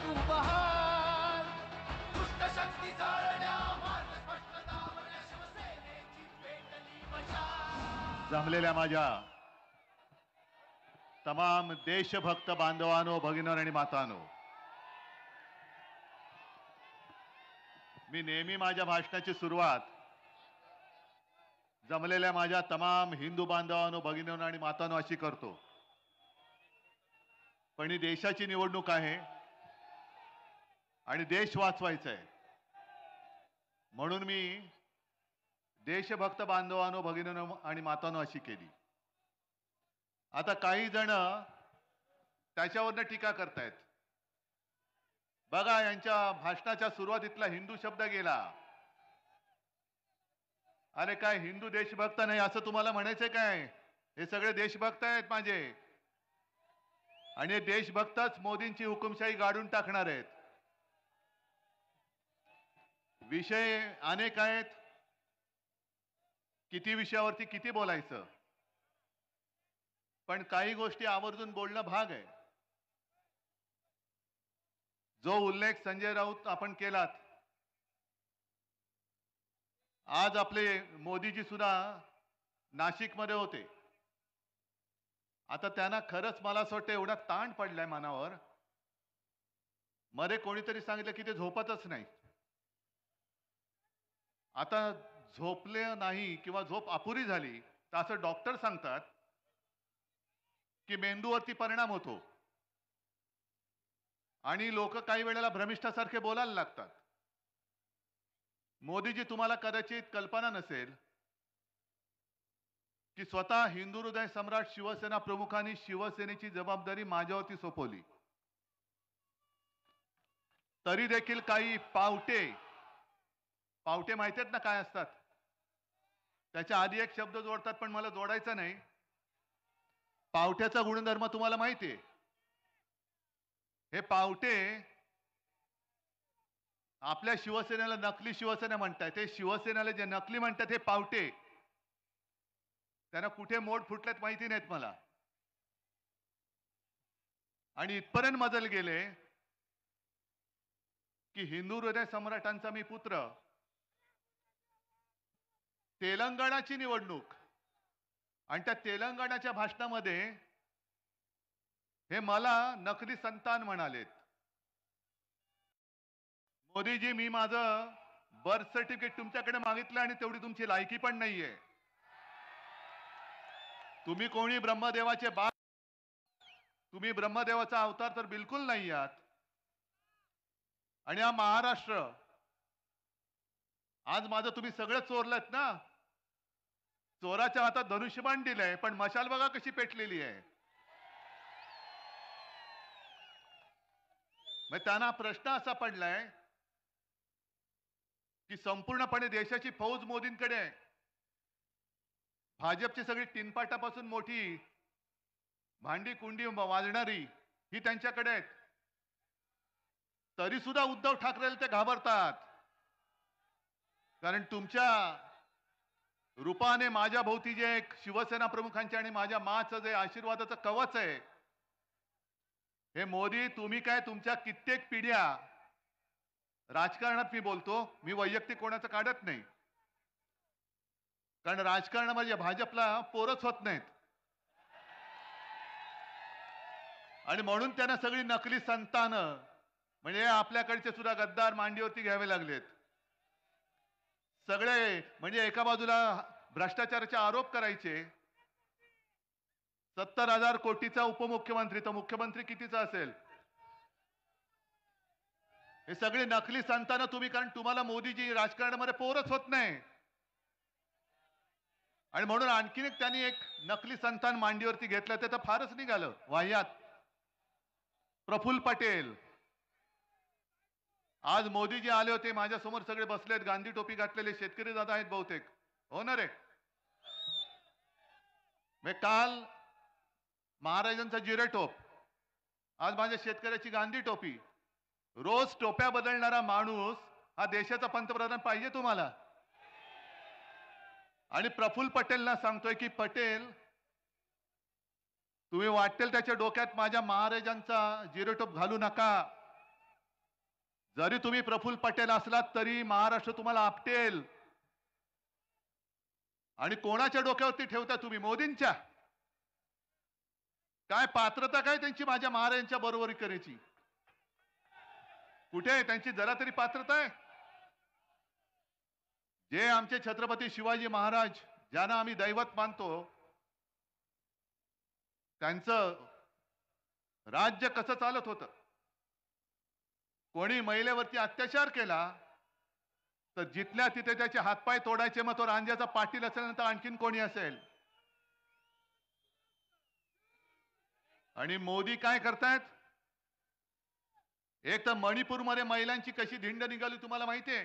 तू बहार दुष्ट शक्ती जाळण्या मार्ग स्पष्टता शिवसेनेची पेटली मशाल. जमलेल्या माझ्या तमाम देशभक्त बांधवांनो, भगिनींनो आणि मातांनो, मी नेहमी माझ्या भाषणाची सुरुवात जमलेल्या माझ्या तमाम हिंदू बांधवांनो, भगिनींनो आणि मातांनो अशी करतो. पण ही देशाची निवडणूक आहे आणि देश वाचवायचा आहे, म्हणून मी देशभक्त बांधवांनो, भगिनींनो आणि मातांनो अशी केली. आता काही जण त्याच्यावरनं टीका करतायत. बघा, यांच्या भाषणाच्या सुरुवातीतला हिंदू शब्द गेला. अरे काय हिंदू देशभक्त नाही असं तुम्हाला म्हणायचंय काय? हे सगळे देशभक्त आहेत माझे, आणि हे देशभक्तच मोदींची हुकुमशाही गाडून टाकणार आहेत. विषय अनेक आहेत, किती विषयावरती किती बोलायचं, पण काही गोष्टी आवर्जून बोलणं भाग आहे. जो उल्लेख संजय राऊत आपण केलात, आज आपले मोदीजी सुद्धा नाशिकमध्ये होते. आता त्यांना खरंच मला असं वाटतं एवढा ताण पडलाय मनावर. मध्ये कोणीतरी सांगितलं की ते झोपतच नाही. आता झोपले नाही किंवा झोप अपुरी झाली तर असं डॉक्टर सांगतात की मेंदूवरती परिणाम होतो आणि लोक काही वेळेला भ्रमिष्ठासारखे बोलायला लागतात. मोदीजी, तुम्हाला कदाचित कल्पना नसेल की स्वतः हिंदू हृदय सम्राट शिवसेना प्रमुखांनी शिवसेनेची जबाबदारी माझ्यावरती सोपवली. तरी देखील काही पावटे माहिती आहेत ना काय असतात? त्याच्या आधी एक शब्द जोडतात, पण मला जोडायचा नाही. पावट्याचा गुणधर्म तुम्हाला माहिती आहे. हे पावटे आपल्या शिवसेनेला नकली शिवसेना म्हणतात. ते शिवसेनेला जे नकली म्हणतात हे पावटे, त्यांना कुठे मोड फुटलेत माहिती नाहीत मला. आणि इथपर्यंत मजल गेले की हिंदू हृदय सम्राटांचा मी पुत्र, तेलंगणाची निवडणूक आणि त्या तेलंगणाच्या भाषणामध्ये हे मला नकली संतान म्हणालेत. मोदीजी, मी माझं बर्थ सर्टिफिकेट तुमच्याकडे मागितलं आणि तेवढी तुमची लायकी पण नाहीये. तुम्ही कोणी ब्रह्मदेवाचे बाळ, तुम्ही ब्रह्मदेवाचा अवतार तर बिलकुल नाही आहात. आणि हा महाराष्ट्र आज माझं तुम्ही सगळं चोरलत ना. चोराच्या हातात धनुष्यबाण दिलंय, पण मशाल बघा कशी पेटलेली आहे. मग त्यांना प्रश्न असा पडलाय की संपूर्णपणे देशाची फौज मोदींकडे आहे. भाजपची सगळी तीनपाटापासून मोठी भांडी कुंडी वाजणारी ही त्यांच्याकडे आहेत. तरी सुद्धा उद्धव ठाकरे ते घाबरतात, कारण तुमच्या रूपाने माझ्या भोवती जे एक शिवसेना प्रमुखांचे आणि माझ्या माचं जे आशीर्वादाचं कवच आहे, हे मोदी, तुम्ही काय तुमच्या कित्येक पिढ्या राजकारणात, मी बोलतो, मी वैयक्तिक कोणाचं काढत नाही, कारण राजकारणामध्ये भाजपला पोरच होत नाहीत. आणि म्हणून त्यांना सगळी नकली संतानं म्हणजे आपल्याकडचे सुद्धा गद्दार मांडीवरती घ्यावे लागलेत. सगळे म्हणजे एका बाजूला भ्रष्टाचाराचे आरोप करायचे. 70,000 कोटीचा उपमुख्यमंत्री, तर मुख्यमंत्री कितीचा असेल? हे सगळे नकली संतानं तुम्ही, कारण तुम्हाला मोदीजी राजकारणामध्ये पोरच होत नाही. आणि म्हणून आणखीन एक त्यांनी एक नकली संतान मांडीवरती घेतलं, ते तर फारच निघालं वाह्यात. प्रफुल्ल पटेल. आज मोदीजी आले होते, माझ्या समोर सगळे बसलेत, गांधी टोपी घातलेले शेतकरी दादा आहेत बहुतेक, हो ना रे? मी काल महाराजांचा जिरेटोप, आज माझ्या शेतकऱ्याची गांधी टोपी. रोज टोप्या बदलणारा माणूस हा देशाचा पंतप्रधान पाहिजे तुम्हाला? आणि प्रफुल्ल पटेलना सांगतोय की पटेल, तुम्ही वाटेल त्याच्या डोक्यात माझ्या महाराजांचा जिरेटोप घालू नका. जरी तुम्ही प्रफुल्ल पटेल असलात तरी महाराष्ट्र तुम्हाला आपटेल. आणि कोणाच्या डोक्यावरती ठेवता तुम्ही? मोदींच्या? काय पात्रता काय त्यांची माझ्या महाराजांच्या बरोबरी करायची? कुठे आहे त्यांची जरा तरी पात्रता आहे? जे आमचे छत्रपती शिवाजी महाराज ज्यांना आम्ही दैवत मानतो, त्यांचं राज्य कसं चालत होतं? कोणी महिलेवरती अत्याचार केला तर जिथल्या तिथे त्याचे हातपाय तोडायचे. मग तो रांजाचा पाटील असेल नंतर आणखीन कोणी असेल. आणि मोदी काय करतायत? एक तर मणिपूरमध्ये महिलांची कशी धिंड निघाली तुम्हाला माहितीये?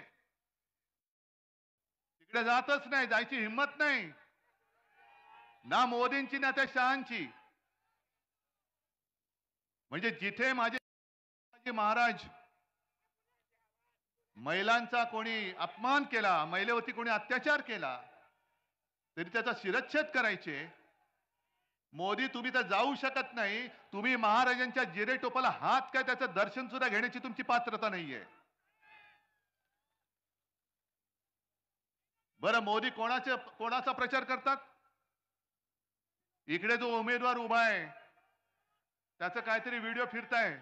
तिकडे जातच नाही, जायची हिंमत नाही ना मोदींची ना त्या शहांची. म्हणजे जिथे माझे शिवाजी महाराज महिलांचा कोणी अपमान केला, महिलेवरती कोणी अत्याचार केला तरी त्याचा शिरच्छेद करायचे. मोदी तुम्ही तर जाऊ शकत नाही. तुम्ही महाराजांच्या जिरे टोपाला हात काय त्याचं दर्शन सुद्धा घेण्याची तुमची पात्रता नाहीये. बरं, मोदी कोणाचा प्रचार करतात? इकडे जो उमेदवार उभा आहे त्याचं काहीतरी व्हिडिओ फिरताय.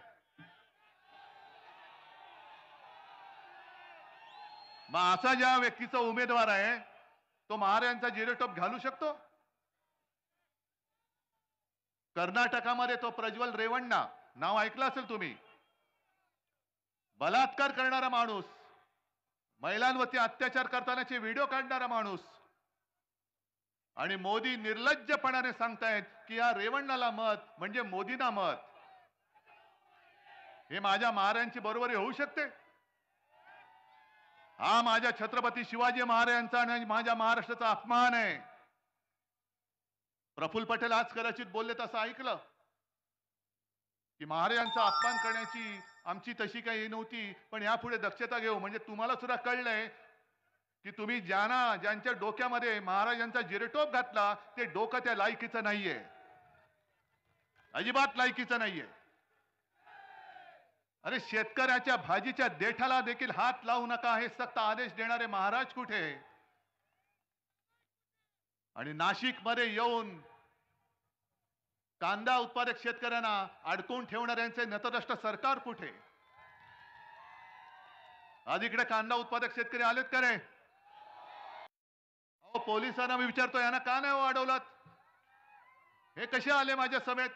मग असा ज्या व्यक्तीचा उमेदवार आहे तो महाराजांचा जिरेटोप घालू शकतो? कर्नाटकामध्ये तो प्रज्वल रेवण्णा, नाव ऐकलं असेल तुम्ही, बलात्कार करणारा माणूस, महिलांवरती अत्याचार करतानाचे व्हिडिओ काढणारा माणूस. आणि मोदी निर्लज्जपणाने सांगतायत की या रेवण्णाला मत म्हणजे मोदींना मत. हे माझ्या महाराजांची बरोबरी होऊ शकते? हा माझ्या छत्रपती शिवाजी महाराजांचा आणि माझ्या महाराष्ट्राचा अपमान आहे. प्रफुल्ल पटेल आज कदाचित बोलले तसं ऐकलं की महाराजांचा अपमान करण्याची आमची तशी काही नव्हती, पण यापुढे दक्षता घेऊ. म्हणजे तुम्हाला सुद्धा कळलंय की तुम्ही ज्यांच्या डोक्यामध्ये महाराजांचा जिरेटोप घातला ते डोकं त्या लायकीचं नाहीये, अजिबात लायकीचं नाहीये. अरे, शेतकऱ्याच्या भाजीच्या देठाला देखील हात लावू नका हे सक्त आदेश देणारे महाराज कुठे? आणि नाशिक मध्ये येऊन कांदा उत्पादक शेतकऱ्यांना अडकून ठेवणाऱ्यांचे नतद्रष्ट सरकार कुठे? आज इकडे कांदा उत्पादक शेतकरी आलेत का रे? अहो, पोलिसांना मी विचारतो, यांना का नाही अडवलं? हे कसे आले माझ्या समेत?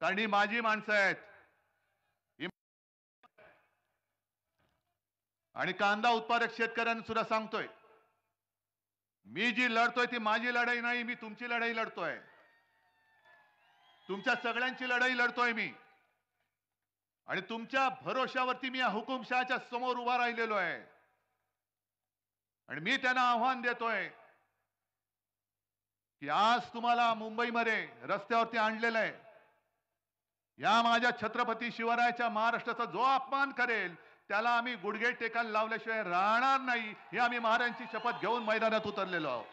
कारण ही माझी माणसं आहेत. आणि कांदा उत्पादक शेतकऱ्यांना सुद्धा सांगतोय, मी जी लढतोय ती माझी लढाई नाही, मी तुमची लढाई लढतोय. तुमच्या सगळ्यांची लढाई लढतोय मी. आणि तुमच्या भरोशावरती मी या हुकुमशहाच्या समोर उभा राहिलेलो आहे. आणि मी त्यांना आव्हान देतोय की आज तुम्हाला मुंबईमध्ये रस्त्यावरती आणलेलं आहे. या माझ्या छत्रपती शिवरायाच्या महाराष्ट्राचा जो अपमान करेल त्याला आम्ही गुडघे टेकायला लावल्याशिवाय राहणार नाही, हे आम्ही महाराजांची शपथ घेऊन मैदानात उतरलेलो आहोत.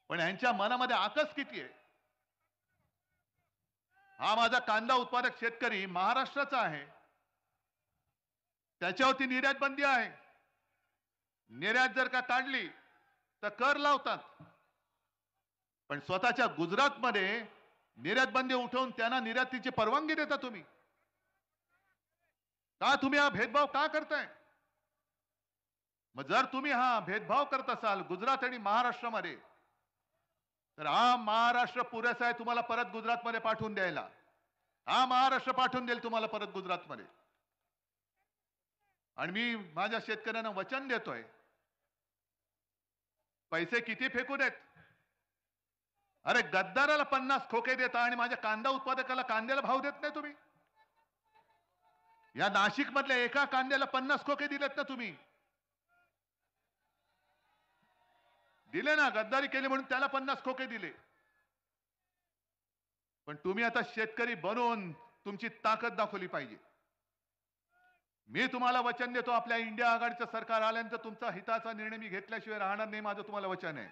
पण यांच्या मनामध्ये आकस किती आहे? हा माझा कांदा उत्पादक शेतकरी महाराष्ट्राचा आहे, त्याच्यावरती निर्यात बंदी आहे. निर्यात जर का काढली तर कर लावतात. पण स्वतःच्या गुजरातमध्ये निर्यात बंदी उठवून त्यांना निर्यातीची परवानगी देता तुम्ही? का तुम्ही हा भेदभाव का करताय? मग जर तुम्ही हा भेदभाव करत असाल गुजरात आणि महाराष्ट्रामध्ये, तर हा महाराष्ट्र पुरेसा आहे तुम्हाला परत गुजरातमध्ये पाठवून द्यायला. हा महाराष्ट्र पाठवून देईल तुम्हाला परत गुजरातमध्ये. आणि मी माझ्या शेतकऱ्यांना वचन देतोय, पैसे किती फेकू देत. अरे, गद्दाराला 50 खोके देता आणि माझ्या कांदा उत्पादकाला कांद्याला भाव देत नाही तुम्ही. या नाशिक मधल्या एका कांद्याला 50 खोके दिलेत ना तुम्ही? दिले ना, गद्दारी केली म्हणून त्याला 50 खोके दिले. पण तुम्ही आता शेतकरी बनून तुमची ताकद दाखवली पाहिजे. मी तुम्हाला वचन देतो, आपल्या इंडिया आघाडीचं सरकार आल्यानंतर तुमचा हिताचा निर्णय मी घेतल्याशिवाय राहणार नाही, माझं तुम्हाला वचन आहे.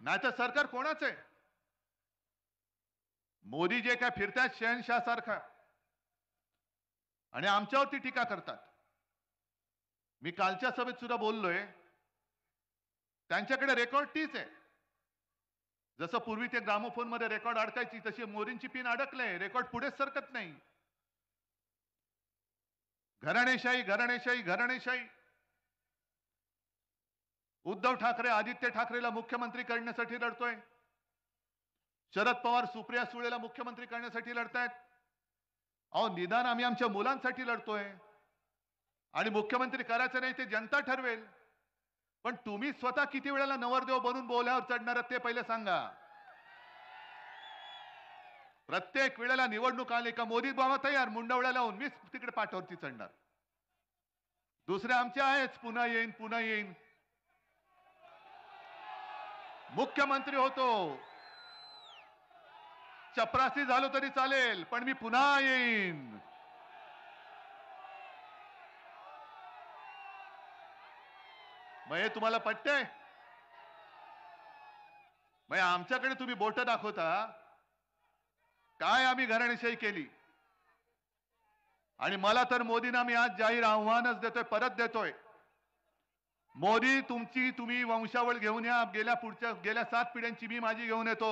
नाहीतर सरकार कोणाचं आहे? मोदी जे काय फिरतात शहनशाह सारखा आणि आमच्यावरती टीका करतात. मी कालच्या सभेत सुद्धा बोललोय, त्यांच्याकडे रेकॉर्ड तीच आहे. जसं पूर्वी ते ग्रामोफोन मध्ये रेकॉर्ड अडकायची तशी मोदींची पिन अडकले, रेकॉर्ड पुढेच सरकत नाही. घराणेशाही घराणेशाही घराणेशाही. उद्धव ठाकरे आदित्य ठाकरेला मुख्यमंत्री करण्यासाठी लढतोय. शरद पवार सुप्रिया सुळेला मुख्यमंत्री करण्यासाठी लढतायत. अहो निदान आम्ही आमच्या मुलांसाठी लढतोय आणि मुख्यमंत्री करायचं नाही ते जनता ठरवेल. पण तुम्ही स्वतः किती वेळेला नवरदेव बनून बोल्यावर चढणार ते पहिले सांगा. प्रत्येक वेळेला निवडणूक आली का मोदी बाबा तयार, मुंडवळ्या लावून मीच तिकडे पाठावरती चढणार. दुसरे आमचे आहेच, पुन्हा येईन पुन्हा येईन. मुख्यमंत्री होतो, चपरासी झालो तरी चालेल, पण मी पुन्हा येईन. मग हे तुम्हाला पटतंय? मग आमच्याकडे तुम्ही बोट दाखवता काय आम्ही घराणेशाही केली. आणि मला तर मोदींना मी आज जाहीर आव्हानच देतोय, परत देतोय. मोदी तुम्ही वंशावळ घेऊन या. गेल्या 7 पिढ्यांची मी माझी घेऊन येतो.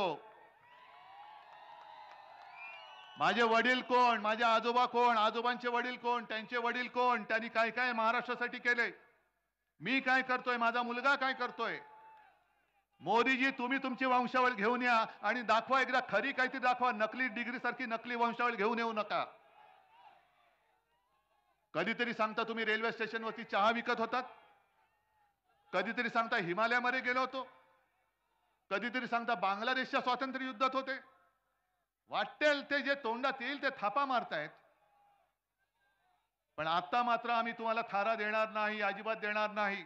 माझे वडील कोण, माझे आजोबा कोण, आजोबांचे वडील कोण, त्यांचे वडील कोण, त्यांनी काय काय महाराष्ट्रासाठी केले, मी काय करतोय, माझा मुलगा काय करतोय. मोदीजी तुम्ही तुमची वंशावळ घेऊन या आणि दाखवा, एकदा खरी काहीतरी दाखवा. नकली डिग्री सारखी नकली वंशावळ घेऊन येऊ नका. कधीतरी सांगता तुम्ही रेल्वे स्टेशनवरती चहा विकत होतात, कधीतरी सांगता हिमालयामध्ये गेलो होतो, कधीतरी सांगता बांगलादेशच्या स्वातंत्र्य युद्धात होते. वाटेल ते जे तोंडात येईल ते थापा मारतायत. पण आता मात्र आम्ही तुम्हाला थारा देणार नाही, अजिबात देणार नाही.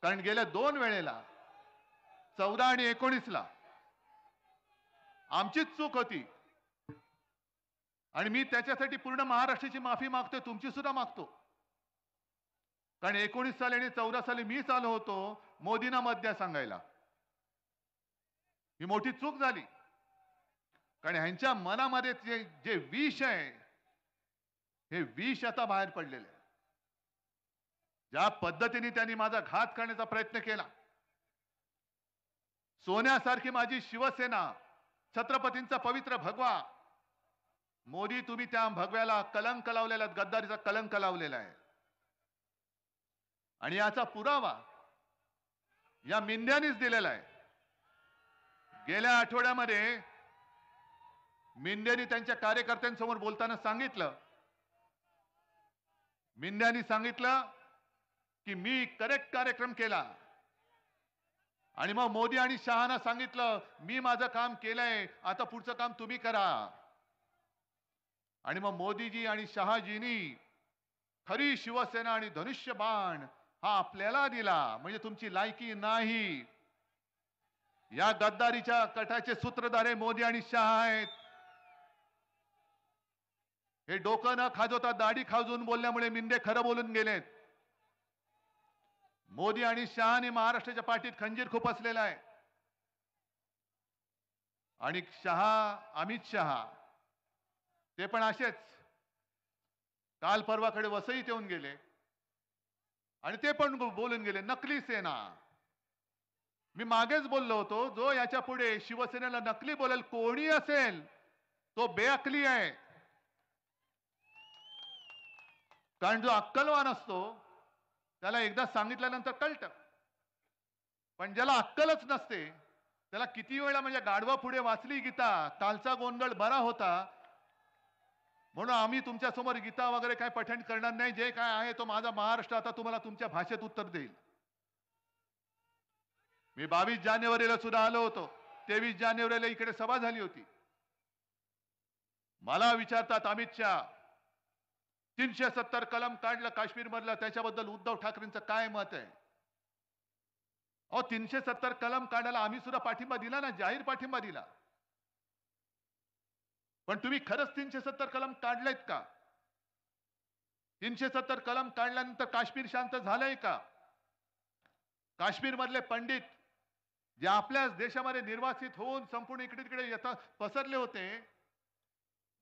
कारण गेल्या 2 वेळेला 14 आणि 19ला आमचीच चूक होती आणि मी त्याच्यासाठी पूर्ण महाराष्ट्राची माफी मागतोय, तुमची सुद्धा मागतो. कारण 19 साली आणि 14 साली मीच आलो होतो मोदींना मत द्या सांगायला. ही मोठी चूक झाली. कारण ह्यांच्या मनामध्ये जे विष आहे, हे विष आता बाहेर पडलेलं आहे. ज्या पद्धतीने त्यांनी माझा घात करण्याचा प्रयत्न केला, सोन्यासारखी माझी शिवसेना, छत्रपतींचा पवित्र भगवा, मोदी तुम्ही त्या भगव्याला कलंक लावलेला, गद्दारीचा कलंक लावलेला आहे. आणि याचा पुरावा या मिंद्यांनीच दिलेला आहे. गेल्या आठवड्यामध्ये मिंद्यांनी त्यांच्या कार्यकर्त्यांसमोर बोलताना सांगितलं, मिंद्यांनी सांगितलं की मी करेक्ट कार्यक्रम केला. आणि मग मोदी आणि शहाना सांगितलं मी माझं काम केलंय, आता पुढचं काम तुम्ही करा. आणि मग मोदीजी आणि शहाजींनी खरी शिवसेना आणि धनुष्यबाण हा आपल्याला दिला. म्हणजे तुमची लायकी नाही. या गद्दारीच्या कटाचे सूत्रधारे मोदी आणि शहा आहेत. हे डोकं न खाजवता दाढी खाजवून बोलल्यामुळे मिंदे खरं बोलून गेलेत. मोदी आणि शहाने महाराष्ट्राच्या पाठीत खंजीर खुपसलेला आहे. आणि अमित शहा ते पण असेच काल परवाकडे वसईत येऊन गेले आणि ते पण बोलून गेले नकली सेना. मी मागेच बोललो होतो, जो याच्या पुढे शिवसेनेला नकली बोलेल कोणी असेल तो बेअकली आहे. कारण जो अक्कलवान असतो त्याला एकदा सांगितल्यानंतर कळतं. पण ज्याला अक्कलच नसते त्याला किती वेळा, म्हणजे गाढवा पुढे वाचली गीता, कालचा गोंधळ बरा होता, म्हणून आम्ही तुमच्या समोर गीता वगैरे काय पठण करणार नाही. जे काय आहे तो माझा महाराष्ट्र आता तुम्हाला तुमच्या भाषेत उत्तर देईल. मी 22 जानेवारीला सुद्धा आलो होतो. 23 जानेवारीला इकडे सभा झाली होती. मला विचारतात अमित शहा 370 कलम काढलं काश्मीर मधलं, त्याच्याबद्दल उद्धव ठाकरेंचं काय मत आहे. अहो 370 कलम काढायला आम्ही सुद्धा पाठिंबा दिला ना, जाहीर पाठिंबा दिला. पण तुम्ही खरंच 370 कलम काढलेत का? 370 कलम काढल्यानंतर काश्मीर शांत झालंय का? काश्मीर मधले पंडित जे आपल्याच देशामध्ये निर्वासित होऊन संपूर्ण इकडे तिकडे येतात पसरले होते,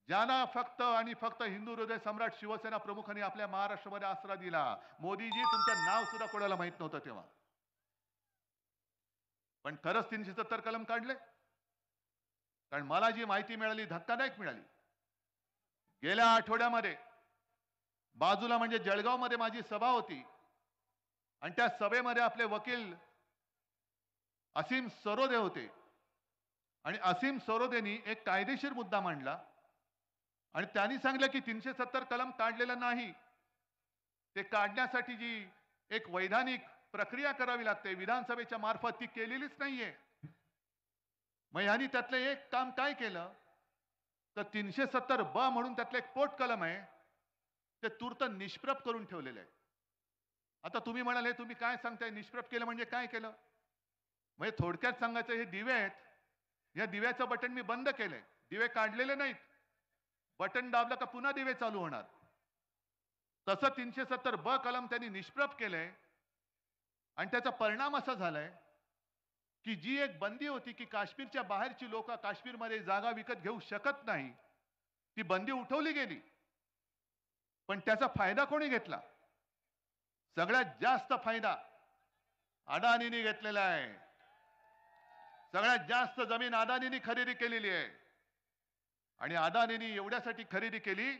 ज्यांना फक्त आणि फक्त हिंदू हृदय सम्राट शिवसेना प्रमुखांनी आपल्या महाराष्ट्रामध्ये आसरा दिला. मोदीजी, तुमचं नाव सुद्धा कोणाला माहित नव्हतं तेव्हा. पण खरंच 370 कलम काढले. कारण मला जी माहिती मिळाली धक्कादायक मिळाली. गेल्या आठवड्यामध्ये बाजूला म्हणजे जळगावमध्ये माझी सभा होती आणि त्या सभेमध्ये आपले वकील असीम सरोदे होते आणि असीम सरोदेनी एक कायदेशीर मुद्दा मांडला आणि त्यांनी सांगितलं की 370 कलम काढलेलं नाही, ते काढण्यासाठी जी एक वैधानिक प्रक्रिया करावी लागते विधानसभेच्या मार्फत ती केलेलीच नाहीये. मग यांनी त्यातलं एक काम काय केलं तर 370 ब म्हणून त्यातलं एक पोट कलम आहे ते तूर्त निष्प्रभ करून ठेवलेलं आहे. आता तुम्ही म्हणाले तुम्ही काय सांगताय निष्प्रभ केलं म्हणजे काय केलं? म्हणजे थोडक्यात सांगायचं हे दिवे आहेत, या दिव्याचं बटन मी बंद केलंय, दिवे काढलेले नाहीत, बटन दाबलं का पुन्हा दिवे चालू होणार. तसं 370 ब कलम त्यांनी निष्प्रभ केलंय आणि त्याचा परिणाम असा झालाय की जी एक बंदी होती की काश्मीरच्या बाहेरची लोक काश्मीरमध्ये जागा विकत घेऊ शकत नाही, ती बंदी उठवली गेली. पण त्याचा फायदा कोणी घेतला? सगळ्यात जास्त फायदा अदानीने घेतलेला आहे. सगळ्यात जास्त जमीन अदानीने खरेदी केलेली आहे आणि अदानीने एवढ्यासाठी खरेदी केली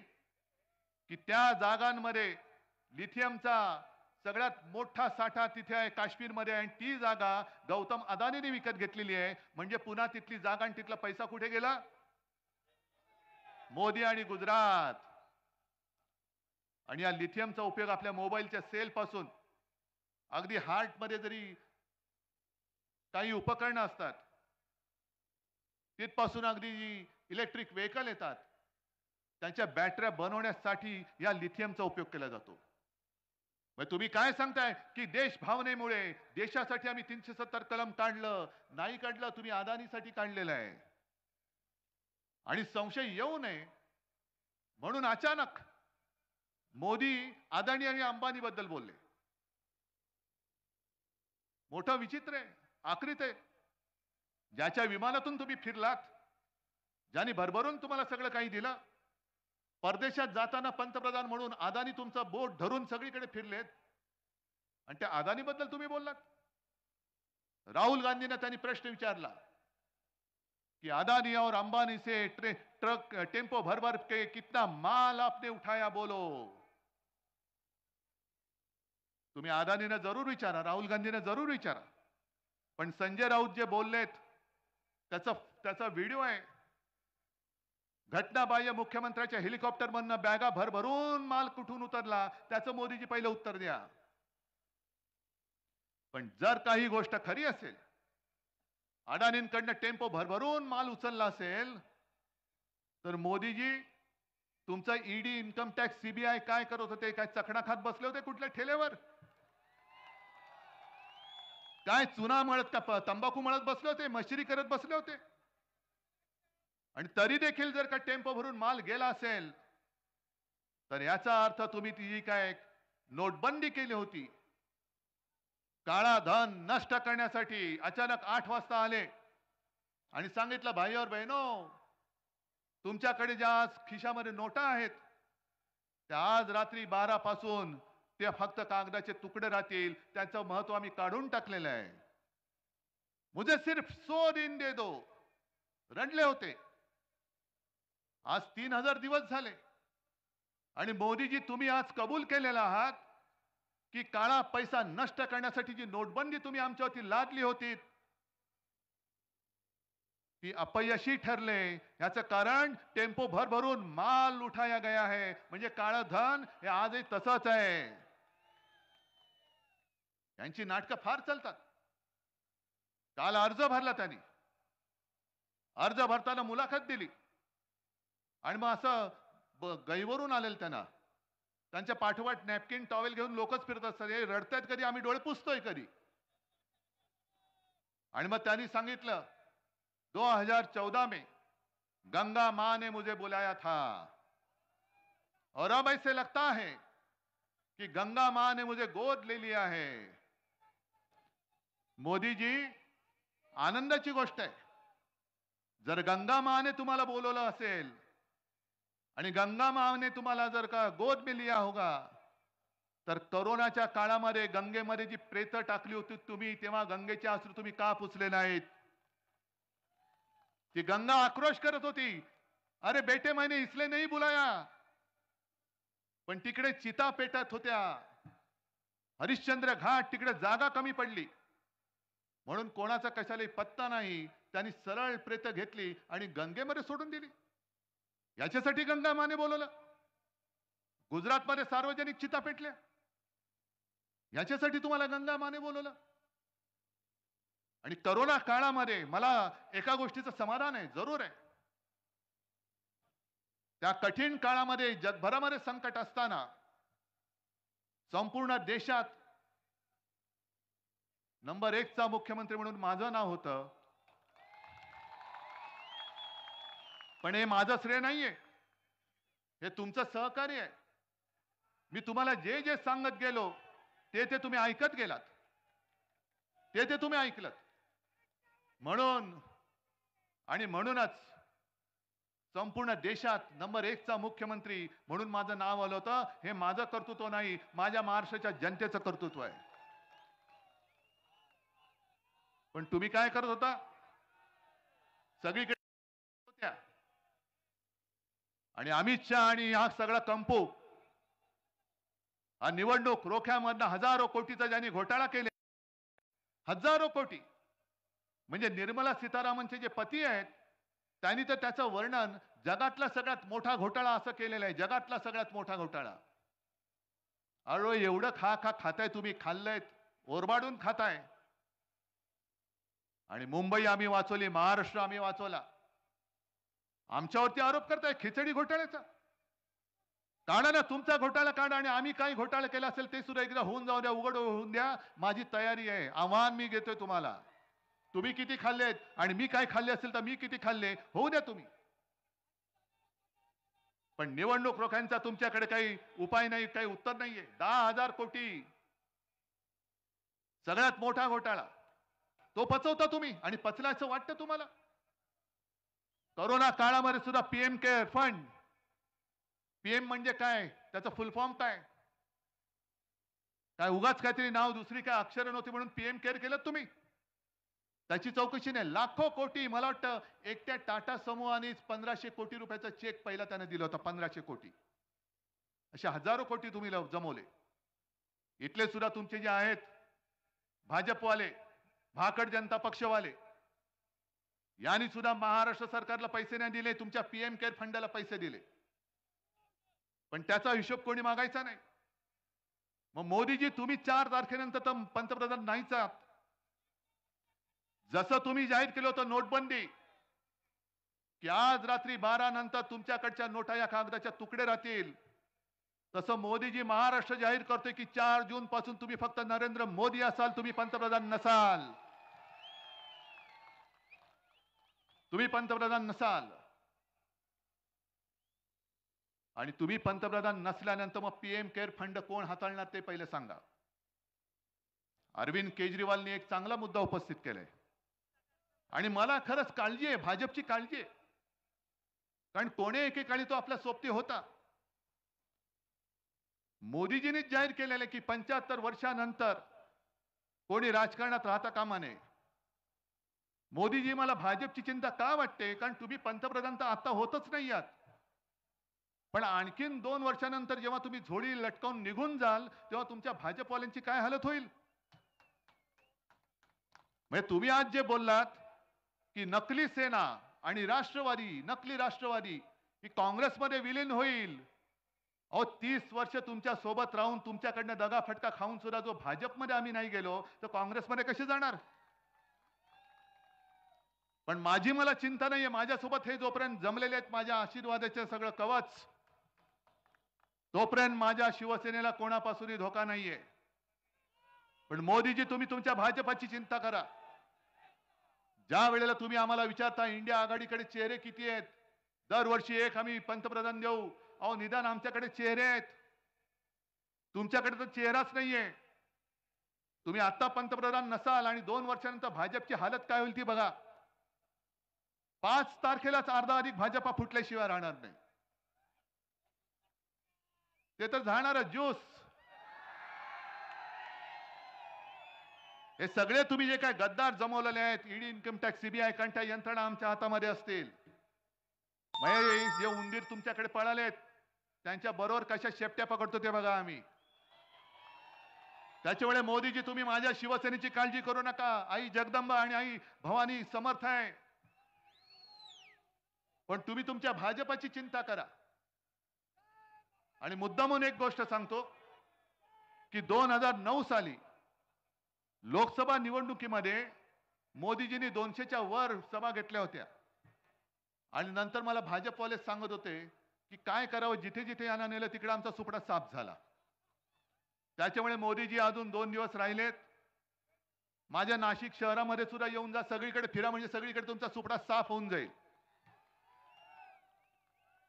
की त्या जागांमध्ये लिथियमचा सगळ्यात मोठा साठा तिथे आहे काश्मीरमध्ये आणि ती जागा गौतम अदानीने विकत घेतलेली आहे. म्हणजे पुन्हा तिथली जागा आणि तिथला पैसा कुठे गेला? मोदी आणि गुजरात. आणि या लिथियमचा उपयोग आपल्या मोबाईलच्या सेल पासून अगदी हार्ट मध्ये जरी काही उपकरणं असतात तिथपासून अगदी इलेक्ट्रिक व्हेकल येतात त्यांच्या बॅटऱ्या बनवण्यासाठी या लिथियमचा उपयोग केला जातो. मग तुम्ही काय सांगताय की देश भावनेमुळे देशासाठी आम्ही 370 कलम काढलं? नाही काढलं, तुम्ही अदानीसाठी काढलेलं आहे. आणि संशय येऊ नये म्हणून अचानक मोदी अदानी आणि अंबानी बद्दल बोलले. मोठं विचित्र आहे, आकृत आहे. ज्याच्या विमानातून तुम्ही फिरलात, ज्यांनी भरभरून तुम्हाला सगळं काही दिलं, परदेशात जाताना पंतप्रधान म्हणून अदानी तुमचं बोट धरून सगळीकडे फिरलेत आणि त्या अदानी बद्दल तुम्ही बोललात. राहुल गांधींना त्यांनी प्रश्न विचारला कि अदानी और अंबानी से ट्रक टेम्पो भर भर के कितना माल आपने उठाया बोलो. तुम्ही अदानीने जरूर विचारा, राहुल गांधीने जरूर विचारा, पण संजय राऊत जे बोललेत त्याचा व्हिडिओ आहे. घटनाबाह्य मुख्यमंत्र्याच्या हेलिकॉप्टर मधनं बॅगा भरभरून माल कुठून उतरला त्याचं मोदीजी पहिलं उत्तर द्या. पण जर काही गोष्ट खरी असेल, अडाणींकडनं टेम्पो भरभरून माल उचलला असेल, तर मोदीजी तुमचं ईडी, इन्कम टॅक्स, सीबीआय काय करत होते? काय चखणा खात बसले होते कुठल्या ठेल्यावर? काय चुना मळत का तंबाखू मळत बसले होते? मशिरी करत बसले होते? आणि तरी देखील जर का टेम्पो भरून माल गेला असेल तर याचा अर्थ तुम्ही ती काय नोटबंदी केली होती, काळा धन नष्ट करण्यासाठी अचानक 8 वाजता आले आणि सांगितलं भाई और बहनो, तुमच्याकडे ज्या आज खिशामध्ये नोटा आहेत त्या आज रात्री 12 पासून ते फक्त कागदाचे तुकडे राहतील, त्याचं महत्व आम्ही काढून टाकलेलं आहे. मुझे सिर्फ 100 दिन दे दो. रडले होते. आज 3000 दिवस झाले आणि मोदीजी तुम्ही आज कबूल केलेला आहात की काळा पैसा नष्ट करण्यासाठी जी नोटबंदी तुम्ही आमच्यावरती लादली होती ती अपयशी ठरले. याचं कारण टेम्पो भरभरून माल उठाया गया है. म्हणजे काळं धन हे आजही तसंच आहे. यांची नाटकं फार चालतात. काल अर्ज भरला त्यांनी, अर्ज भरताना मुलाखत दिली आणि मग असं गैवरून आलेलं त्यांना, त्यांच्या पाठोपाठ नॅपकिन टॉवेल घेऊन लोकच फिरत असतात, हे रडतायत कधी, आम्ही डोळे पुसतोय कधी. आणि मग त्यांनी सांगितलं 2014 में गंगा मां ने मुझे बुलाया था और अब ऐसे लगता है कि गंगा मां ने मुझे गोद ले लिया है. मोदी जी, आनंदाची गोष्ट आहे. जर गंगा माने तुम्हाला बोलवलं असेल आणि गंगा माने तुम्हाला जर का गोद में लिया होगा, तर करोनाच्या काळामध्ये गंगेमध्ये जी प्रेत टाकली होती तुम्ही, तेव्हा गंगेचे अश्रू तुम्ही का पुसले नाहीत? ती गंगा आक्रोश करत होती, अरे बेटे मैंने इसलिए नहीं बुलाया. पण तिकडे चिता पेटत होत्या. हरिश्चंद्र घाट तिकडे जागा कमी पडली, म्हणून कोणाचा कशालाही पत्ता नाही. त्यांनी सरळ प्रेत घेतली आणि गंगेमध्ये सोडून दिली. याच्यासाठी गंगा माने बोलवलं. गुजरातमध्ये सार्वजनिक चिता पेटल्या, याच्यासाठी तुम्हाला गंगा माने बोलवलं. आणि करोना काळामध्ये मला एका गोष्टीचं समाधान आहे, जरूर आहे. त्या कठीण काळामध्ये जगभरामध्ये संकट असताना संपूर्ण देशात नंबर 1 चा मुख्यमंत्री म्हणून माझं नाव होतं. पण हे माझं श्रेय नाहीये, हे तुमचं सहकार्य आहे. मी तुम्हाला जे जे सांगत गेलो ते ते तुम्ही ऐकत गेलात, ते ते तुम्ही ऐकलत. म्हणूनच संपूर्ण देशात नंबर 1 चा मुख्यमंत्री म्हणून माझं नाव आलं होतं. हे माझं कर्तृत्व नाही, माझ्या महाराष्ट्राच्या जनतेचं कर्तृत्व आहे. पण तुम्ही काय करत होता? सगळीकडे होत्या. आणि अमित शहा आणि हा सगळा कंपू, हा निवडणूक रोख्यामधनं हजारो कोटीचा ज्यांनी घोटाळा केले, हजारो कोटी, म्हणजे निर्मला सीतारामनचे जे पती आहेत त्यांनी तर त्याचं वर्णन जगातला सगळ्यात मोठा घोटाळा असं केलेलं आहे. जगातला सगळ्यात मोठा घोटाळा. अरे एवढं खाताय तुम्ही, खाल्लंय, ओरबाडून खाताय. आणि मुंबई आम्ही वाचवली, महाराष्ट्र आम्ही वाचवला. आमच्यावरती आरोप करताय खिचडी घोटाळ्याचा. काढा ना तुमचा घोटाळा काढा, आणि आम्ही काही घोटाळा केला असेल ते सुद्धा एकदा होऊन जाऊ द्या, उघड होऊन द्या. माझी तयारी आहे. आव्हान मी घेतोय तुम्हाला. तुम्ही किती खाल्लेत आणि मी काय खाल्ले असेल तर मी किती खाल्ले, होऊ द्या तुम्ही. पण निवडणूक रोख्यांचा तुमच्याकडे काही उपाय नाही, काही उत्तर नाहीये. 10,000 कोटी सगळ्यात मोठा घोटाळा तो पचवता तुम्ही, आणि पचल्याचं वाटतं तुम्हाला. करोना काळामध्ये सुद्धा पीएम केअर फंड, पीएम म्हणजे काय, त्याचं फुल फॉर्म काय? काय उगाच काहीतरी नाव, दुसरी काय अक्षर नव्हती म्हणून पीएम केअर केलं तुम्ही? त्याची चौकशी नाही. लाखो कोटी, मला वाटतं एकट्या टाटा समूहाने 1500 कोटी रुपयाचा चेक पहिला त्याने दिला होता. 1500 कोटी. असे हजारो कोटी तुम्ही जमवले. इथले सुद्धा तुमचे जे आहेत भाजपवाले, भाकड जनता पक्षवाले, यांनी सुद्धा महाराष्ट्र सरकारला पैसे नाही दिले, तुमच्या पीएम केअर फंडाला पैसे दिले. पण त्याचा हिशोब कोणी मागायचा नाही. मग मोदीजी तुम्ही 4 तारखेनंतर तर पंतप्रधान नाहीच आहात. जसं तुम्ही जाहीर केलं होतं नोटबंदी, की आज रात्री 12 नंतर तुमच्याकडच्या नोटा या कागदाच्या तुकडे राहतील, तसं मोदीजी महाराष्ट्र जाहीर करतोय की 4 जून पासून तुम्ही फक्त नरेंद्र मोदी असाल, तुम्ही पंतप्रधान नसाल. तुम्ही पंतप्रधान नसाल. आणि तुम्ही पंतप्रधान नसल्यानंतर मग पीएम केअर फंड कोण हाताळणार ते पहिले सांगा. अरविंद केजरीवालनी एक चांगला मुद्दा उपस्थित केलाय, आणि मला खरंच काळजी आहे, भाजपची काळजी आहे. कारण कोणी एकेकाळी तो आपल्या सोबती होता. मोदीजींनीच जाहीर केलेलं की 75 वर्षानंतर कोणी राजकारणात राहता कामा नये. मोदीजी, मला भाजपची चिंता का वाटते? कारण तुम्ही पंतप्रधान तर आता होतच नाही आहात, पण आणखीन 2 वर्षानंतर जेव्हा तुम्ही झोळी लटकावून निघून जाल, तेव्हा तुमच्या भाजपवाल्यांची काय हालत होईल? म्हणजे तुम्ही आज जे बोललात की नकली सेना आणि राष्ट्रवादी, नकली राष्ट्रवादी ही काँग्रेसमध्ये विलीन होईल. अहो 30 वर्ष तुमच्या सोबत राहून, तुमच्याकडनं दगाफटका खाऊन सुद्धा जो भाजपमध्ये आम्ही नाही गेलो, तर काँग्रेसमध्ये कसे जाणार? पण माझी मला चिंता नाहीये. माझ्यासोबत हे जोपर्यंत जमलेले आहेत माझ्या आशीर्वादाचे सगळं कवच, तोपर्यंत माझ्या शिवसेनेला कोणापासूनही धोका नाहीये. पण मोदीजी, तुम्ही तुमच्या भाजपाची चिंता करा. ज्या वेळेला तुम्ही आम्हाला विचारता इंडिया आघाडीकडे चेहरे किती आहेत, दरवर्षी एक आम्ही पंतप्रधान देऊ. अहो निदान आमच्याकडे चेहरे आहेत, तुमच्याकडे तर चेहराच नाहीये. तुम्ही आता पंतप्रधान नसाल आणि 2 वर्षानंतर भाजपची हालत काय होईल ती बघा. 5 तारखेलाच अर्धा अधिक भाजपा फुटल्याशिवाय राहणार नाही. ते तर जाणारच ज्यूस. हे सगळे तुम्ही जे काय गद्दार जमवलेले आहेत, ईडी, इन्कम टॅक्स, सीबीआय, कंटा यंत्रणा आमच्या हातामध्ये असतील. जे उंदीर तुमच्याकडे पळालेत त्यांच्या बरोबर कशा शेपट्या पकडतो ते बघा आम्ही. त्याच्यामुळे मोदीजी तुम्ही माझ्या शिवसेनेची काळजी करू नका. आई जगदंबा आणि आई भवानी समर्थ आहे. पण तुम्ही तुमच्या भाजपाची चिंता करा. आणि मुद्दामून एक गोष्ट सांगतो की 2009 साली लोकसभा निवडणुकीमध्ये मोदीजींनी 200च्या वर सभा घेतल्या होत्या. आणि नंतर मला भाजपवाले सांगत होते की काय करावं, जिथे जिथे यांना नेलं तिकडे आमचा सुपडा साफ झाला. त्याच्यामुळे मोदीजी अजून 2 दिवस राहिलेत. माझ्या नाशिक शहरामध्ये सुद्धा येऊन जा, सगळीकडे फिरा, म्हणजे सगळीकडे तुमचा सुपडा साफ होऊन जाईल.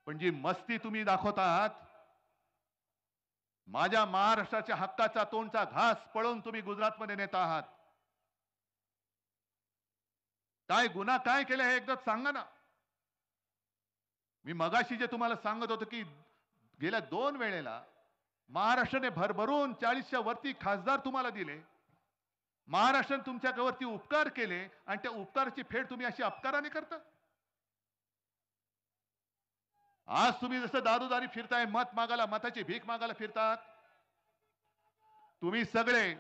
पण जी मस्ती तुम्ही दाखवत आहात, माझ्या महाराष्ट्राच्या हक्काचा तोंडचा घास पळवून तुम्ही गुजरातमध्ये नेत आहात. काय गुन्हा काय केला हे एकदा सांगा ना. मी मगाशी जे तुम्हाला सांगत होतो की गेल्या 2 वेळेला महाराष्ट्राने भरभरून 40च्या वरती खासदार तुम्हाला दिले. महाराष्ट्राने तुमच्यावरती उपकार केले आणि त्या उपकाराची फेड तुम्ही अशी अपकाराने करता. आज तुम्ही जसं दारोदारी फिरताय, मत मागायला, मताची भीक मागायला फिरतात. तुम्ही सगळे,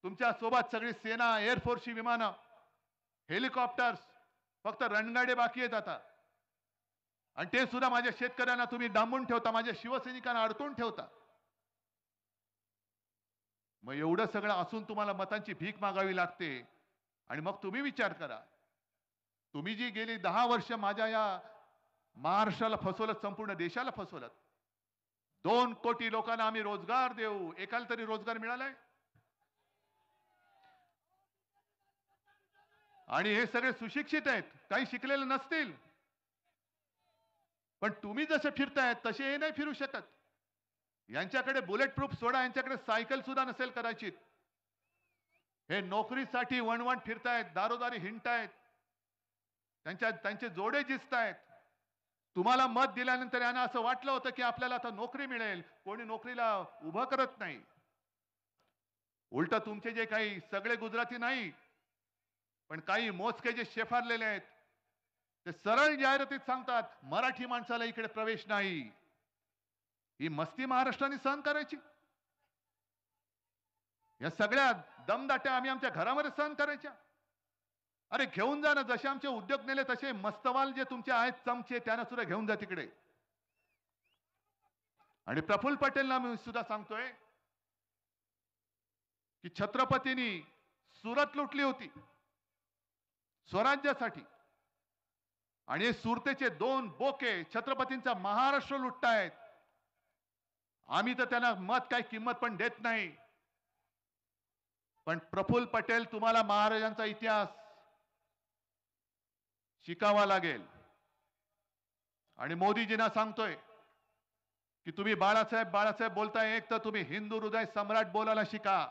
तुमच्या सोबत सगळी सेना, एअरफोर्सची विमानं, हेलिकॉप्टर्स, फक्त रणगाडे बाकी आहेत आता. आणि ते सुद्धा माझ्या शेतकऱ्यांना तुम्ही डांबून ठेवता, माझ्या शिवसैनिकांना अडकून ठेवता. मग एवढं सगळं असून तुम्हाला मतांची भीक मागावी लागते. आणि मग तुम्ही विचार करा, तुम्ही जी गेली 10 वर्ष माझ्या या महाराष्ट्राला फसवलं, संपूर्ण देशाला फसवलं. 2 कोटी लोकांना आम्ही रोजगार देऊ, एकाला तरी रोजगार मिळालाय? आणि हे सगळे सुशिक्षित आहेत, काही शिकलेले नसतील. पण तुम्ही जसे फिरतायत तसे हे नाही फिरू शकत. यांच्याकडे बुलेट प्रूफ सोडा, यांच्याकडे सायकल सुद्धा नसेल कदाचित. हे नोकरीसाठी वणवण फिरतायत, दारोदारी हिंडतायत, त्यांचे जोडे जिसतायत. तुम्हाला मत दिल्यानंतर यांना असं वाटलं होतं की आपल्याला आता नोकरी मिळेल, कोणी नोकरीला उभं करत नाही. उलट तुमचे जे काही सगळे गुजराती नाही, पण काही मोजके जे शेफारलेले आहेत, ते सरळ जाहिरातीत सांगतात मराठी माणसाला इकडे प्रवेश नाही. ही मस्ती महाराष्ट्राने सहन करायची? या सगळ्या दमदाट्या आम्ही आमच्या घरामध्ये सहन करायच्या? अरे घेऊन जा ना, जसे आमचे उद्योग नेले तसे मस्तवाल जे तुमचे आहेत चमचे, त्यांना सुद्धा घेऊन जा तिकडे. आणि प्रफुल्ल पटेलला मी सुद्धा सांगतोय की छत्रपतींनी सुरत लुटली होती स्वराज्यासाठी, आणि हे सुरतेचे 2 बोके छत्रपतींचा महाराष्ट्र लुटतायत. आम्ही तर त्यांना मत काही किंमत पण देत नाही. पण प्रफुल्ल पटेल, तुम्हाला महाराजांचा इतिहास शिकावा लागेल. आणि मोदीजींना सांगतोय की तुम्ही बाळासाहेब बाळासाहेब बोलताय, एक तर तुम्ही हिंदू हृदय सम्राट बोलायला शिका.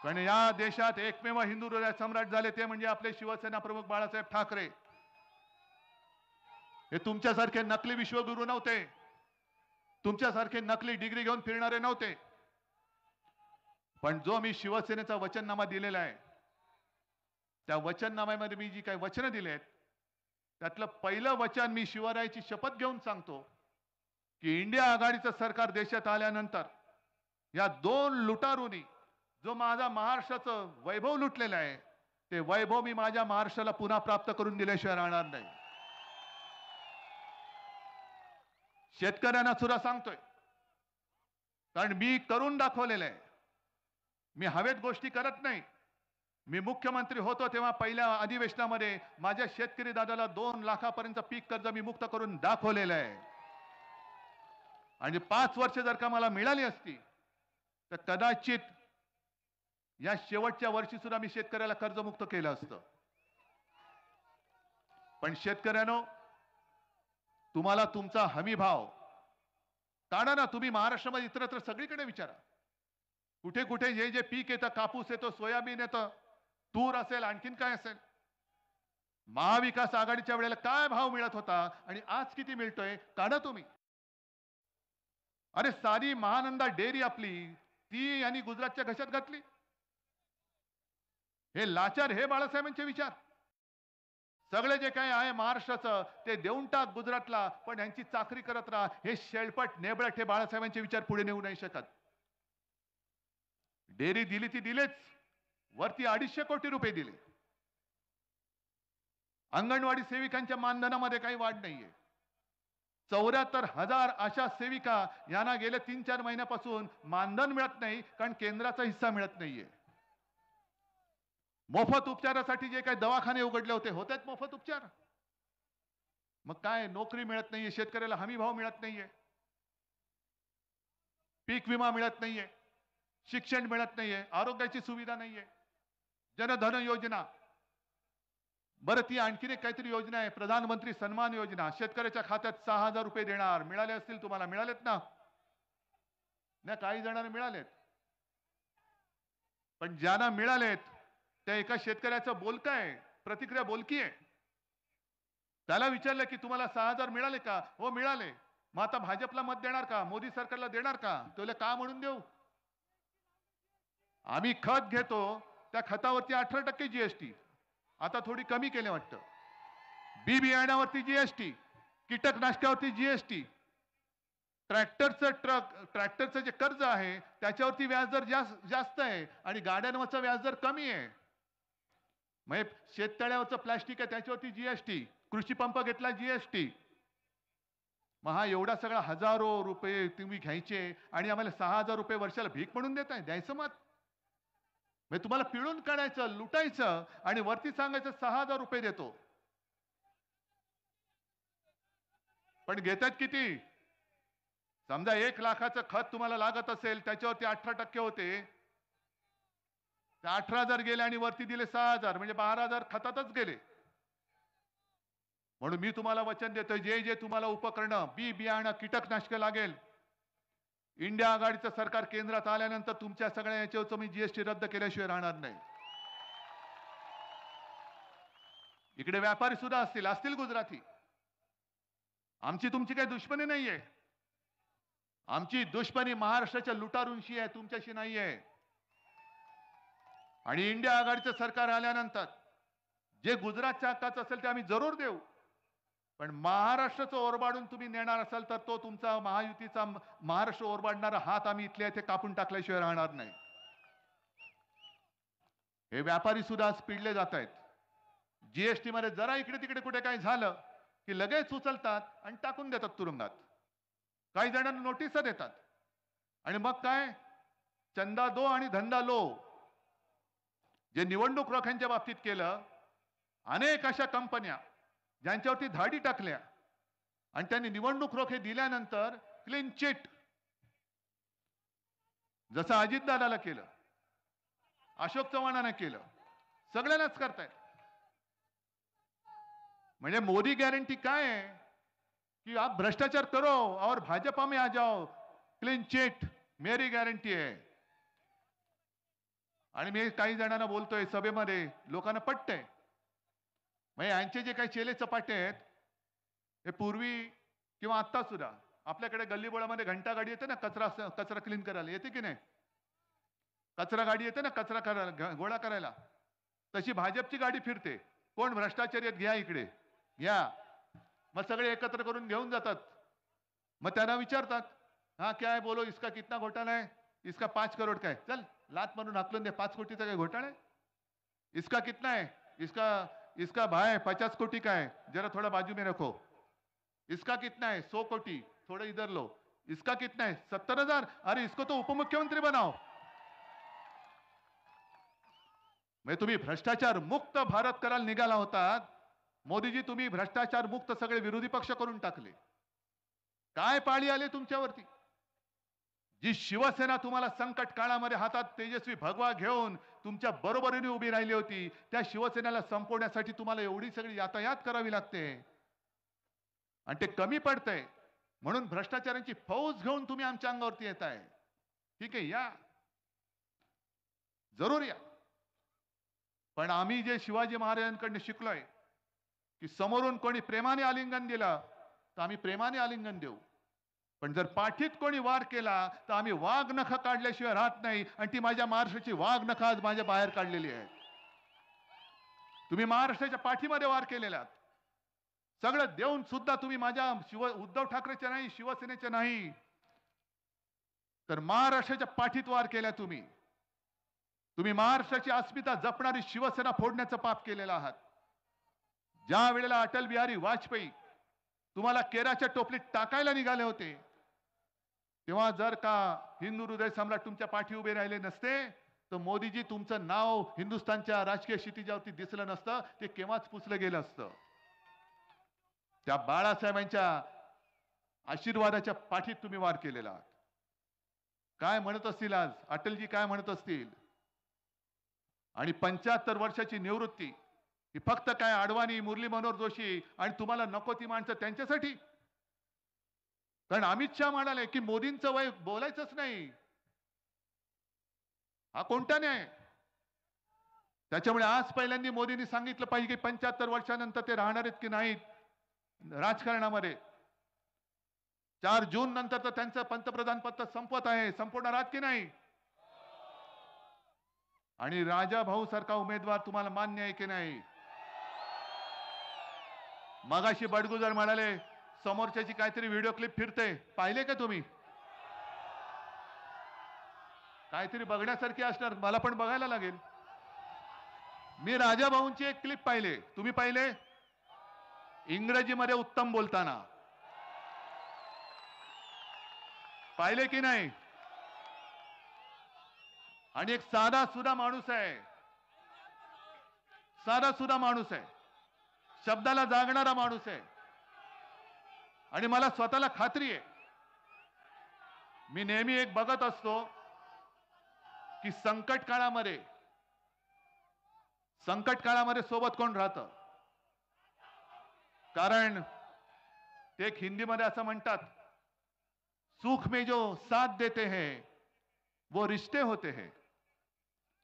कारण या देशात एकमेव हिंदू हृदय सम्राट झाले ते म्हणजे आपले शिवसेना प्रमुख बाळासाहेब ठाकरे. हे तुमच्यासारखे नकली विश्वगुरू नव्हते, तुमच्यासारखे नकली डिग्री घेऊन फिरणारे नव्हते. पण जो मी शिवसेनेचा वचननामा दिलेला आहे, त्या वचननाम्यामध्ये मी जी काही वचनं दिलेत, त्यातलं पहिलं वचन मी शिवरायाची शपथ घेऊन सांगतो की इंडिया आघाडीचं सरकार देशात आल्यानंतर या 2 लुटारूंनी जो माझा महाराष्ट्राचं वैभव लुटलेलं आहे, ते वैभव मी माझ्या महाराष्ट्राला पुन्हा प्राप्त करून दिल्याशिवाय राहणार नाही. शेतकऱ्यांना सुद्धा सांगतोय, कारण मी करून दाखवलेलं आहे. मी हवेत गोष्टी करत नाही. मी मुख्यमंत्री होतो तेव्हा पहिल्या अधिवेशनामध्ये माझ्या शेतकरी दादाला 2 लाखापर्यंत पीक कर्ज मी मुक्त करून दाखवलेलं आहे. आणि 5 वर्ष जर का मला मिळाली असती तर कदाचित या शेवटच्या वर्षी सुद्धा मी शेतकऱ्याला कर्जमुक्त केलं असतं. पण शेतकऱ्यांनो, तुम्हाला तुमचा हमी भाव काढा ना. तुम्ही महाराष्ट्रामध्ये इतरत्र सगळीकडे विचारा, कुठे कुठे जे जे पीक येतं, कापूस येतो, सोयाबीन येतं, तूर असेल, आणखीन काय असेल. महाविकास आघाडीच्या वेळेला काय भाव मिळत होता आणि आज किती मिळतोय काढा तुम्ही. अरे सारी महानंदा डेअरी आपली ती यांनी गुजरातच्या घशात घातली. हे लाचार हे बाळासाहेबांचे विचार. सगळे जे काही आहे महाराष्ट्राचं ते देऊन टाक गुजरातला, पण यांची चाकरी करत राहा. हे शेळपट नेबळट हे बाळासाहेबांचे विचार पुढे नेऊ नाही शकत. डेअरी दिली ती दिलेच, वरती 250 कोटी रुपये दिले. अंगणवाडी सेविकांच्या मानधनामध्ये काही वाढ नाहीये. 74,000 आशा सेविका यांना गेल्या 3-4 महिन्यापासून मानधन मिळत नाही, कारण केंद्राचा हिस्सा मिळत नाहीये. मोफत उपचारासाठी जे काही दवाखाने उघडले होते, होतात मोफत उपचार. मग काय नोकरी मिळत नाहीये, शेतकऱ्याला हमी भाव मिळत नाहीये, पीक विमा मिळत नाहीये, शिक्षण मिळत नाहीये, आरोग्याची सुविधा नाहीये, जनधन योजना. बरं ती आणखीन एक काहीतरी योजना आहे, प्रधानमंत्री सन्मान योजना. शेतकऱ्याच्या खात्यात 6,000 रुपये देणार. मिळाले असतील तुम्हाला, मिळालेत ना? नाही काही जणांना मिळालेत, पण ज्यांना मिळालेत त्या एका शेतकऱ्याचं बोलकं आहे, प्रतिक्रिया बोलकी आहे. त्याला विचारलं की तुम्हाला 6,000 मिळाले का? हो मिळाले. मग आता भाजपला मत देणार का? मोदी सरकारला देणार का? तुला का म्हणून देऊ? आम्ही खत घेतो, त्या खतावरती 18% जीएसटी, आता थोडी कमी केले वाटतं. बी बियाण्यावरती जीएसटी, कीटकनाशकावरती जीएसटी, ट्रॅक्टरचं जे कर्ज आहे त्याच्यावरती व्याजदर जास्त आहे आणि गाड्यांवरचं व्याजदर कमी आहे. म्हणजे शेततळ्यावरचं प्लास्टिक आहे त्याच्यावरती जीएसटी, कृषी पंप घेतला जीएसटी. मग हा एवढा सगळा हजारो रुपये तुम्ही घ्यायचे आणि आम्हाला 6,000 रुपये वर्षाला भीक म्हणून देताय, द्यायचं मत? म्हणजे तुम्हाला पिळून काढायचं, लुटायचं आणि वरती सांगायचं 6,000 रुपये देतो. पण घेतात किती? समजा 1 लाखाचं खत तुम्हाला लागत असेल, त्याच्यावरती 18% होते, 18,000 गेले आणि वरती दिले 6,000, म्हणजे 12,000 खतातच गेले. म्हणून मी तुम्हाला वचन देतोय, जे जे तुम्हाला उपकरणं, बी बियाणं, कीटकनाशक लागेल, इंडिया आघाडीचं सरकार केंद्रात आल्यानंतर तुमच्या सगळ्या याच्यावर मी जीएसटी रद्द केल्याशिवाय राहणार नाही. इकडे व्यापारी सुद्धा असतील गुजराती. आमची तुमची काही दुश्मनी नाहीये. आमची दुश्मनी महाराष्ट्राच्या लुटारूंशी आहे, तुमच्याशी नाहीये. आणि इंडिया आघाडीचं सरकार आल्यानंतर जे गुजरातच्या हक्काचं असेल ते आम्ही जरूर देऊ, पण महाराष्ट्राचं ओरबाडून तुम्ही नेणार असाल तर तो तुमचा महायुतीचा महाराष्ट्र ओरबाडणारा हात आम्ही इथले इथे कापून टाकल्याशिवाय राहणार नाही. हे व्यापारी सुद्धा आज पिडले जात आहेत. जीएसटी मध्ये जरा इकडे तिकडे कुठे काय झालं की लगेच उचलतात आणि टाकून देतात तुरुंगात. काही जणांना नोटीस देतात आणि मग काय चंदा दो आणि धंदा लो. जे निवडणूक रोख्यांच्या बाबतीत केलं, अनेक अशा कंपन्या ज्यांच्यावरती धाडी टाकल्या आणि त्यांनी निवडणूक रोखे दिल्यानंतर क्लीन चिट, जसं अजितदादाला केलं, अशोक चव्हाणांना केलं, सगळ्यांनाच करतायत. म्हणजे मोदी गॅरंटी काय आहे कि आप भ्रष्टाचार करो और भाजपा में आ जाओ, क्लीन चिट मेरी गॅरंटी आहे. आणि मी काही जणांना बोलतोय सभेमध्ये, लोकांना पटतंय. म्हणजे यांचे जे काही चेले चपाटे आहेत, हे पूर्वी किंवा आता सुद्धा आपल्याकडे गल्लीबोळामध्ये घंटा गाडी येते ना, कचरा क्लीन करायला येते की नाही? कचरा गाडी येते ना, कचरा करायला, गोळा करायला. तशी भाजपची गाडी फिरते. कोण भ्रष्टाचारी आहेत घ्या इकडे, घ्या. मग सगळे एकत्र करून घेऊन जातात. मग त्यांना विचारतात, हा क्या है बोलो, इसका कितना घोटाला है? इसका 5 करोड़ का है. चल लात मारून हाकलून दे, 5 कोटीचा काय घोटाळा है? इसका कितना है? इसका भाई 50 कोटी का है, जरा थोड़ा बाजू में रखो. इसका कितना है? 100 कोटी, थोड़ा इधर लो. इसका कितना है? 70,000. अरे इसको तो उपमुख्यमंत्री बनाओ. म्हणजे तुम्ही भ्रष्टाचार मुक्त भारत करायला निघाला होतात. मोदीजी तुम्ही भ्रष्टाचार मुक्त सगळे विरोधी पक्ष करून टाकले. काय पाळी आली तुमच्यावरती? जी शिवसेना तुम्हाला संकट काळामध्ये हातात तेजस्वी भगवा घेऊन तुमच्या बरोबरीने उभी राहिली होती, त्या शिवसेनेला संपवण्यासाठी तुम्हाला एवढी सगळी यातायात करावी लागते आणि ते कमी पडतंय. म्हणून भ्रष्टाचारांची फौज घेऊन तुम्ही आमच्या अंगावरती येताय. ठीक आहे, या जरूर या. पण आम्ही जे शिवाजी महाराजांकडनं शिकलोय की समोरून कोणी प्रेमाने आलिंगन दिलं तर आम्ही प्रेमाने आलिंगन देऊ, पण जर पाठीत कोणी वार केला तर आम्ही वाघ नख काढल्याशिवाय राहत नाही. आणि ती माझ्या महाराष्ट्राची वाघ नख आज माझ्या बाहेर काढलेली आहे. तुम्ही महाराष्ट्राच्या पाठीमध्ये वार केलेले आहात. सगळं देऊन सुद्धा तुम्ही माझ्या उद्धव ठाकरेच्या नाही, शिवसेनेच्या नाही, तर महाराष्ट्राच्या पाठीत वार केल्या. तुम्ही महाराष्ट्राची अस्मिता जपणारी शिवसेना फोडण्याचं पाप केलेलं आहात. ज्या वेळेला अटल बिहारी वाजपेयी तुम्हाला केराच्या टोपलीत टाकायला निघाले होते, तेव्हा जर का हिंदू हृदय सम्राट तुमच्या पाठी उभे राहिले नसते तर मोदीजी तुमचं नाव हिंदुस्थानच्या राजकीय क्षितिजावरती दिसलं नसतं. ते केव्हाच पुसलं गेलं असतं. त्या बाळासाहेबांच्या आशीर्वादाच्या पाठीत तुम्ही वार केलेला आहात. काय म्हणत असतील आज अटलजी, काय म्हणत असतील? आणि 75 वर्षाची निवृत्ती ही फक्त काय अडवाणी, मुरली मनोहर जोशी आणि तुम्हाला नको ती माणसं त्यांच्यासाठी? कारण अमित शहा म्हणाले की मोदींचं वय बोलायचंच नाही. हा कोणता न्याय? त्याच्यामुळे आज पहिल्यांदा मोदींनी सांगितलं पाहिजे की 75 वर्षानंतर ते राहणार आहेत की नाहीत राजकारणामध्ये. 4 जून नंतर तर त्यांचं पंतप्रधान पद संपत आहे, संपवणार आहात की नाही? आणि राजा भाऊ सारखा उमेदवार तुम्हाला मान्य आहे की नाही? मगाशी बडगुजर म्हणाले समोरच्याची काहीतरी व्हिडिओ क्लिप फिरते, पाहिले का तुम्ही? काहीतरी बघण्यासारखी असणार, मला पण बघायला लागेल. मी राजा भाऊंची एक क्लिप पाहिले, तुम्ही पाहिले? इंग्रजीमध्ये उत्तम बोलताना पाहिले की नाही? आणि एक साधा सुधा माणूस आहे, साधा सुधा माणूस आहे, शब्दाला जागणारा माणूस आहे. आणि मला स्वतःला खात्री आहे, मी नेहमी एक बघत असतो की संकट काळामध्ये सोबत कोण राहतं. कारण ते एक हिंदीमध्ये असं म्हणतात, सुख में जो साथ देते हैं वो रिश्ते होते हैं,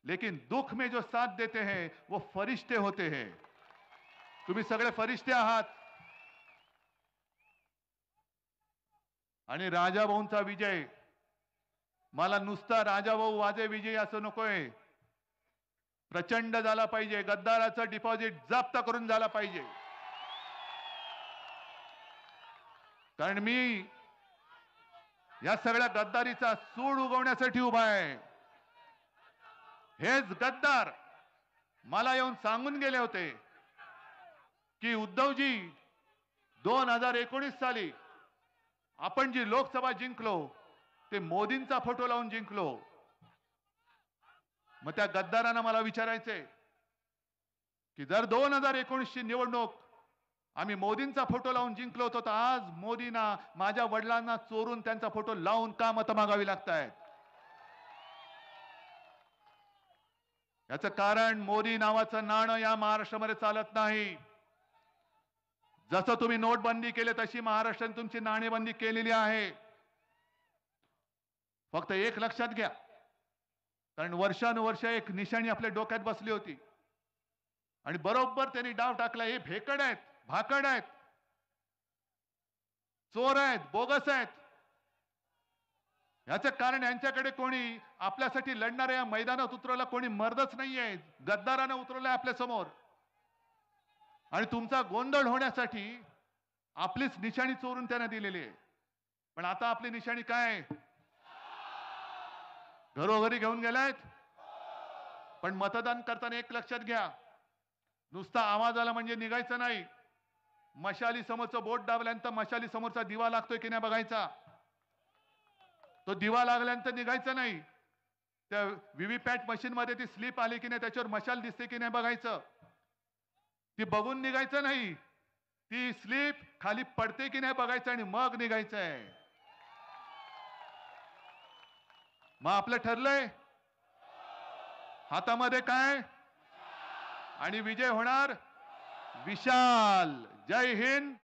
लेकिन दुख में जो साथ देते हैं वो फरिश्ते होते हैं. तुम्ही सगळे फरिश्ते आहात. आणि राजाभाऊंचा विजय मला नुसता राजाभाऊ वाजे विजय असं नकोय, प्रचंड झाला पाहिजे. गद्दाराचं डिपॉझिट जप्त करून झाला पाहिजे. कारण मी या सगळ्या गद्दारीचा सूड उगवण्यासाठी उभा आहे. हेच गद्दार मला येऊन सांगून गेले होते की उद्धवजी 2019 साली आपण जी लोकसभा जिंकलो ते मोदींचा फोटो लावून जिंकलो. मग त्या गद्दारांना मला विचारायचंय की जर 2019 ची निवडणूक आम्ही मोदींचा फोटो लावून जिंकलो होतो तर आज मोदींना माझ्या वडिलांना चोरून त्यांचा फोटो लावून का मतं मागावी लागतायत? याचं कारण मोदी नावाचं नाणं या महाराष्ट्रामध्ये चालत नाही. जसं तुम्ही नोटबंदी केली तशी महाराष्ट्राने तुमची नाणेबंदी केलेली आहे. फक्त एक लक्षात घ्या, कारण वर्षानुवर्ष एक निशाणी आपल्या डोक्यात बसली होती आणि बरोबर त्यांनी डाव टाकला. हे भेकड आहेत, भाकड आहेत, चोर आहेत, बोगस आहेत. याचं कारण यांच्याकडे कोणी आपल्यासाठी लढणाऱ्या या मैदानात उतरवला कोणी मर्दच नाहीये. गद्दारानं उतरवलंय आपल्या समोर. आणि तुमचा गोंधळ होण्यासाठी आपलीच निशाणी चोरून त्यांना दिलेली आहे. पण आता आपली निशाणी काय? घरोघरी घेऊन गेलायत. पण मतदान करताना एक लक्षात घ्या, नुसता आवाज आला म्हणजे निघायचं नाही. मशाली समोरचं बोट दाबल्यानंतर मशाली समोरचा दिवा लागतोय की नाही बघायचा. तो दिवा लागल्यानंतर निघायचं नाही. त्या व्हीव्हीपॅट मशीन मध्ये ती स्लिप आली की नाही, त्याच्यावर मशाल दिसते की नाही बघायचं. ती बघून निघायचं नाही, ती स्लिप खाली पडते की नाही बघायचं आणि मग निघायचंय. मग आपलं ठरलंय, हातामध्ये काय? आणि विजय होणार विशाल. जय हिंद.